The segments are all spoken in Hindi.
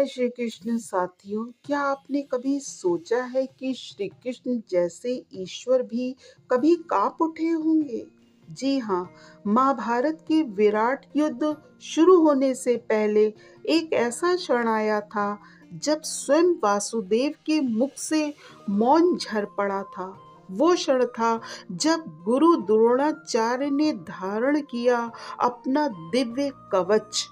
जय श्री कृष्ण साथियों। क्या आपने कभी सोचा है कि श्री कृष्ण जैसे ईश्वर भी कभी कांप उठे होंगे? जी हाँ, महाभारत के विराट युद्ध शुरू होने से पहले एक ऐसा क्षण आया था जब स्वयं वासुदेव के मुख से मौन झर पड़ा था। वो क्षण था जब गुरु द्रोणाचार्य ने धारण किया अपना दिव्य कवच।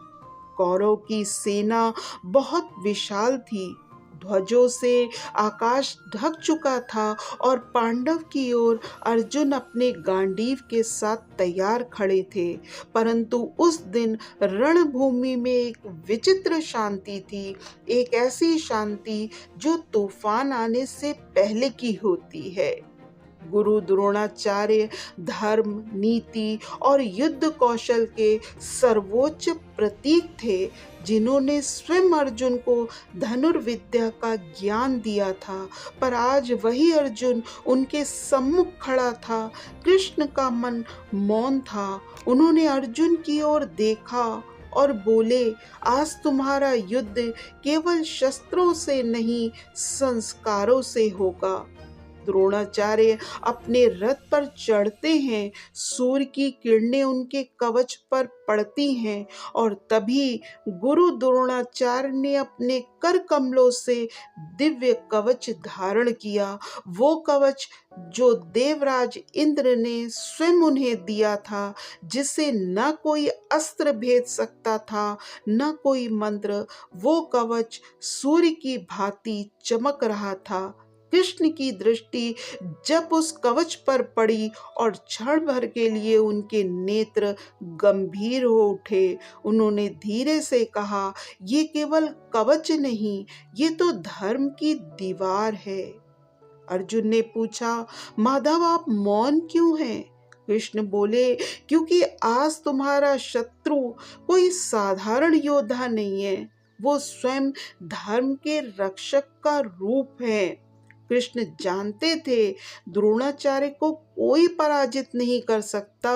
कौरव की सेना बहुत विशाल थी। ध्वजों से आकाश ढक चुका था और पांडव की ओर अर्जुन अपने गांडीव के साथ तैयार खड़े थे। परंतु उस दिन रणभूमि में एक विचित्र शांति थी, एक ऐसी शांति जो तूफान आने से पहले की होती है। गुरु द्रोणाचार्य धर्म, नीति और युद्ध कौशल के सर्वोच्च प्रतीक थे, जिन्होंने स्वयं अर्जुन को धनुर्विद्या का ज्ञान दिया था। पर आज वही अर्जुन उनके सम्मुख खड़ा था। कृष्ण का मन मौन था। उन्होंने अर्जुन की ओर देखा और बोले, आज तुम्हारा युद्ध केवल शस्त्रों से नहीं, संस्कारों से होगा। द्रोणाचार्य अपने रथ पर चढ़ते हैं, सूर्य की किरणें उनके कवच पर पड़ती हैं और तभी गुरु द्रोणाचार्य ने अपने कर कमलों से दिव्य कवच धारण किया। वो कवच जो देवराज इंद्र ने स्वयं उन्हें दिया था, जिसे न कोई अस्त्र भेद सकता था, न कोई मंत्र। वो कवच सूर्य की भांति चमक रहा था। कृष्ण की दृष्टि जब उस कवच पर पड़ी और क्षण भर के लिए उनके नेत्र गंभीर हो उठे। उन्होंने धीरे से कहा, ये केवल कवच नहीं, ये तो धर्म की दीवार है। अर्जुन ने पूछा, माधव आप मौन क्यों हैं? कृष्ण बोले, क्योंकि आज तुम्हारा शत्रु कोई साधारण योद्धा नहीं है, वो स्वयं धर्म के रक्षक का रूप है। कृष्ण जानते थे द्रोणाचार्य को कोई पराजित नहीं कर सकता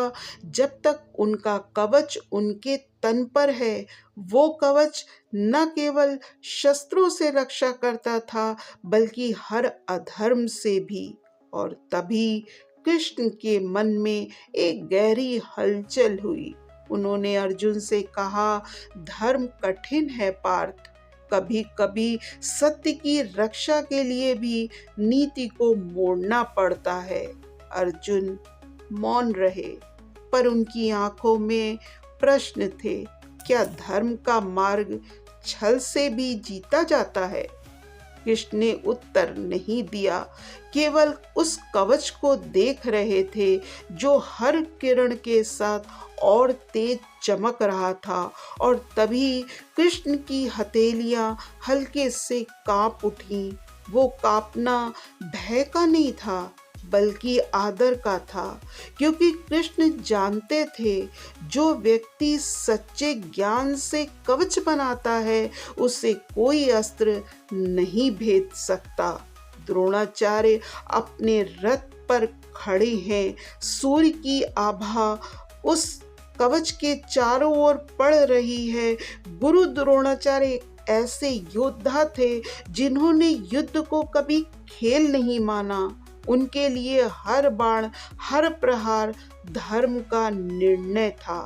जब तक उनका कवच उनके तन पर है। वो कवच न केवल शस्त्रों से रक्षा करता था, बल्कि हर अधर्म से भी। और तभी कृष्ण के मन में एक गहरी हलचल हुई। उन्होंने अर्जुन से कहा, धर्म कठिन है पार्थ। कभी कभी सत्य की रक्षा के लिए भी नीति को मोड़ना पड़ता है। अर्जुन मौन रहे, पर उनकी आंखों में प्रश्न थे। क्या धर्म का मार्ग छल से भी जीता जाता है? कृष्ण ने उत्तर नहीं दिया, केवल उस कवच को देख रहे थे जो हर किरण के साथ और तेज चमक रहा था। और तभी कृष्ण की हथेलियां हल्के से कांप उठी। वो कांपना भय का नहीं था, बल्कि आदर का था, क्योंकि कृष्ण जानते थे जो व्यक्ति सच्चे ज्ञान से कवच बनाता है, उसे कोई अस्त्र नहीं भेद सकता। द्रोणाचार्य अपने रथ पर खड़े हैं। सूर्य की आभा उस कवच के चारों ओर पड़ रही है। गुरु द्रोणाचार्य ऐसे योद्धा थे जिन्होंने युद्ध को कभी खेल नहीं माना। उनके लिए हर बाण, हर प्रहार धर्म का निर्णय था।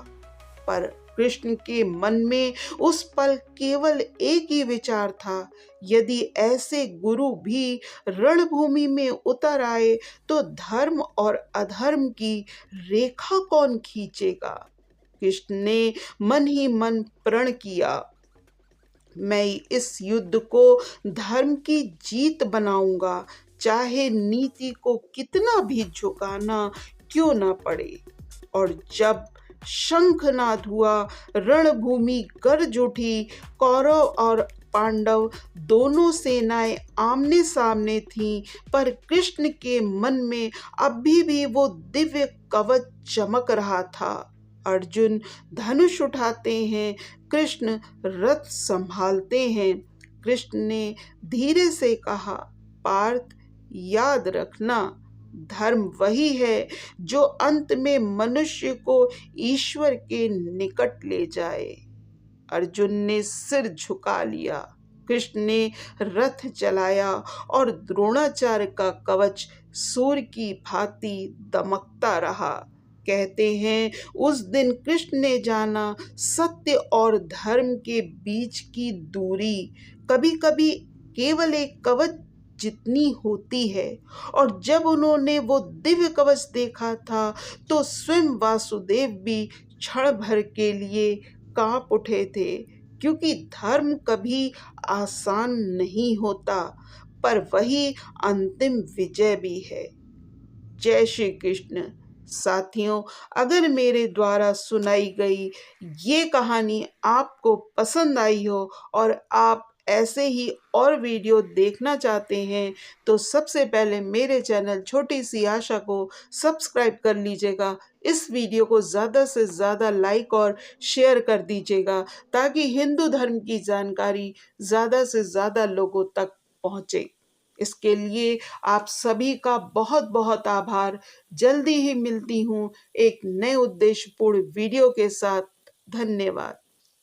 पर कृष्ण के मन में उस पल केवल एक ही विचार था, यदि ऐसे गुरु भी रणभूमि में उतर आए तो धर्म और अधर्म की रेखा कौन खींचेगा? कृष्ण ने मन ही मन प्रण किया, मैं इस युद्ध को धर्म की जीत बनाऊंगा, चाहे नीति को कितना भी झुकाना क्यों ना पड़े। और जब शंखनाद हुआ, रणभूमि गरज उठी। कौरव और पांडव दोनों सेनाएं आमने सामने थीं, पर कृष्ण के मन में अभी भी वो दिव्य कवच चमक रहा था। अर्जुन धनुष उठाते हैं, कृष्ण रथ संभालते हैं। कृष्ण ने धीरे से कहा, पार्थ याद रखना, धर्म वही है जो अंत में मनुष्य को ईश्वर के निकट ले जाए। अर्जुन ने सिर झुका लिया। कृष्ण ने रथ चलाया और द्रोणाचार्य का कवच सूर्य की भांति दमकता रहा। कहते हैं उस दिन कृष्ण ने जाना सत्य और धर्म के बीच की दूरी कभी कभी केवल एक कवच जितनी होती है। और जब उन्होंने वो दिव्य कवच देखा था तो स्वयं वासुदेव भी क्षण भर के लिए कांप उठे थे, क्योंकि धर्म कभी आसान नहीं होता, पर वही अंतिम विजय भी है। जय श्री कृष्ण। साथियों, अगर मेरे द्वारा सुनाई गई ये कहानी आपको पसंद आई हो और आप ऐसे ही और वीडियो देखना चाहते हैं तो सबसे पहले मेरे चैनल छोटी सी आशा को सब्सक्राइब कर लीजिएगा। इस वीडियो को ज़्यादा से ज़्यादा लाइक और शेयर कर दीजिएगा, ताकि हिंदू धर्म की जानकारी ज़्यादा से ज़्यादा लोगों तक पहुँचे। इसके लिए आप सभी का बहुत बहुत आभार। जल्दी ही मिलती हूँ एक नए उद्देश्यपूर्ण वीडियो के साथ। धन्यवाद।